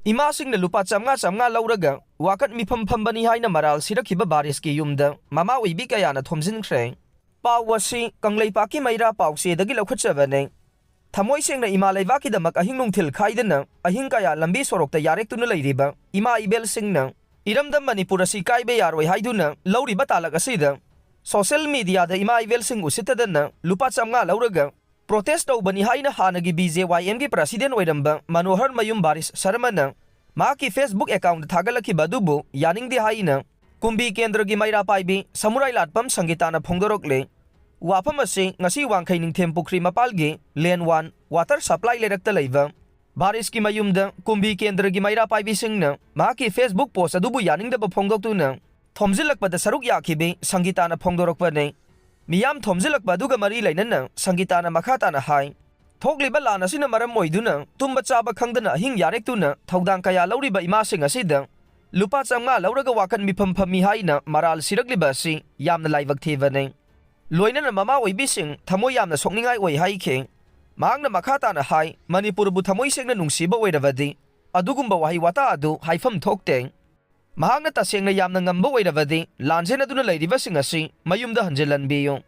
Imasingna Lupa Chamga Louraga, Wakat Mipham Fambani Haina Maral Sirakhiba Barish ki Yumda, Mama Oibi Kayana Thomjinkhre. Pau wasi Kanglei Paki Maira Pau se dagi Lokachavane. Thamoisingna Ima Levaki the Makahinung Til Kaidana, Ahinkaya Lambi Sorokta Yarek to Nulariba, Ima Ibel Singna, Iram the Manipurasi Kaibe Yarwe Haiduna, Lori Batalakasida. Social media the Ima Ibel Singu Sitadana, Lupa Chamga Louraga. Protest of Bani Haina Hanagi BJYM President Wedamba, Manohar Mayum Barish Saramana, Maki Facebook account Tagalaki Badubu, Yaning the Haina, Kumbi Kendragi Maira Paibi, Samurai Latpam Sangitana Pongorokle, Wapamasi, Nasi Wankaining Tempo Krima Palgi, Lane 1, Water Supply Lecta Leva, Barish Kimayumda, Kumbi Kendragi Maira Paibi Singna, Maki Facebook post Adubu Yaning the Pongotuna, Thomjinkhre the Saruk Yakibi, Sangitana Pongorokwane. Mipham Thomjinkhre baduga mari lainana sangitana makhatana hai thogliba lana sina maram moiduna tumba chaba khangdana hing yarek tuna thodang kaya lauriba imasing asida lupa chamga lauraga wakan Mipham phami haina maral sirakhliba si yamna laibak thevane loinana mama oibi sing thamoi yamna sokningai oi hai khe mahangna makhatana hai manipur bu thamoi sengna nungsiba oiravadi adugumba wahi wata adu haifam thokte Mahangna tasengna yamna ngamba oiravadi lanjena duna leiriba singasi mayumda hanjelanbiyo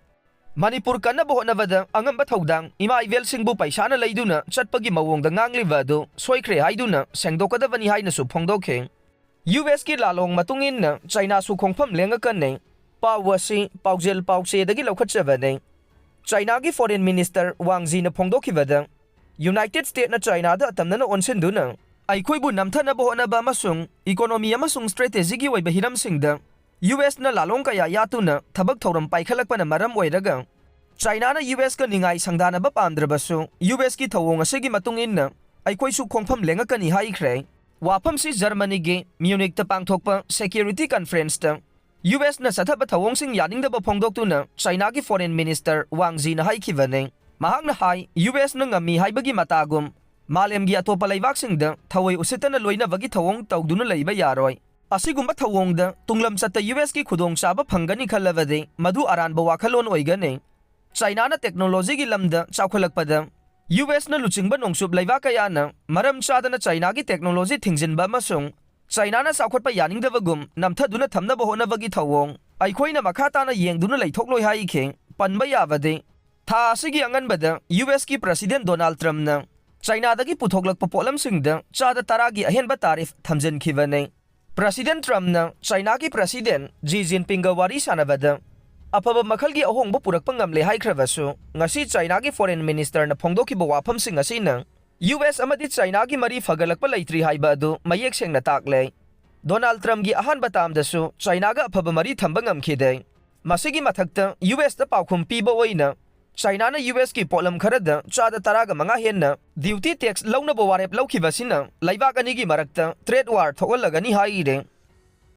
Manipur kana bohonavada angamba thodang ima ivel singbu paisana leiduna chatpagi mawongda ngangliba du soikhre haiduna sengdokadavani haina su phongdokhe US ki Lallong Matung inna Chinasu Khongpham Lenglakkani pawasi paujel pause dagi lokhatchavane China ki foreign minister Wangji na phongdokhibada United States na China da atamna onsenduna Aikhoibu namthana bohonaba amasung economy amasung strategy gi oiba hiramsingda US na lalong kaya yatuna thabak thoram paikhalakpana maram oiraga China na US ka ningai sangdana ba pamdrabasu US ki thawong asigi matung inna Aikhoisu Khongpham Lenglakkani haikhre wafam si Germany gi Munich ta pangthokpa security conference ta US na sathaba thawong sing yaningda ba phongdoktuna China ki foreign minister Wangji na haikhibane mahangna hai US na ngami haibagi matagum Malemgi atopa leibakingda thawai usitana loina bagi thawong tawduna leiba yaroi asigumba thawongda tunglam chatta US ki khudong chaba phangani khallavade madu aranba wakhalon oigane China na technology gi lamda chawkhalakpada US na luchingba nongsup leiba kayana maram chadana China gi technology thingjinba masung China na chawkhatpa yaningdabagum namthaduna thamnaba honabagi thawong aikhoina makhatana yengduna leithokloi haikhe panba yabade tha asigi anganbada US ki president Donald Trump na China dagi puthoklakpa polamsingda chada taragi ahenba tarif thamjinkhibane President Trump na China ki president Xi Jinping ga wari sanabada apaba makhalgi ahongba purakpa ngamle haikhrabasu ngasi China ki foreign minister na phongdokhiba wafamsing asina US amadi China ki mari fagalakpa leitri haiba adu mayek sengna takle Donald Trump gi ahanba tamdasu China ga apaba mari thamba ngamkhide masigi mathakta US ta paukhum piba oina China na US ki polam kharada chada taraga manga henna duty tax launa bo warep laukhiba sina laibak ani gi marakta trade war thogalagani haire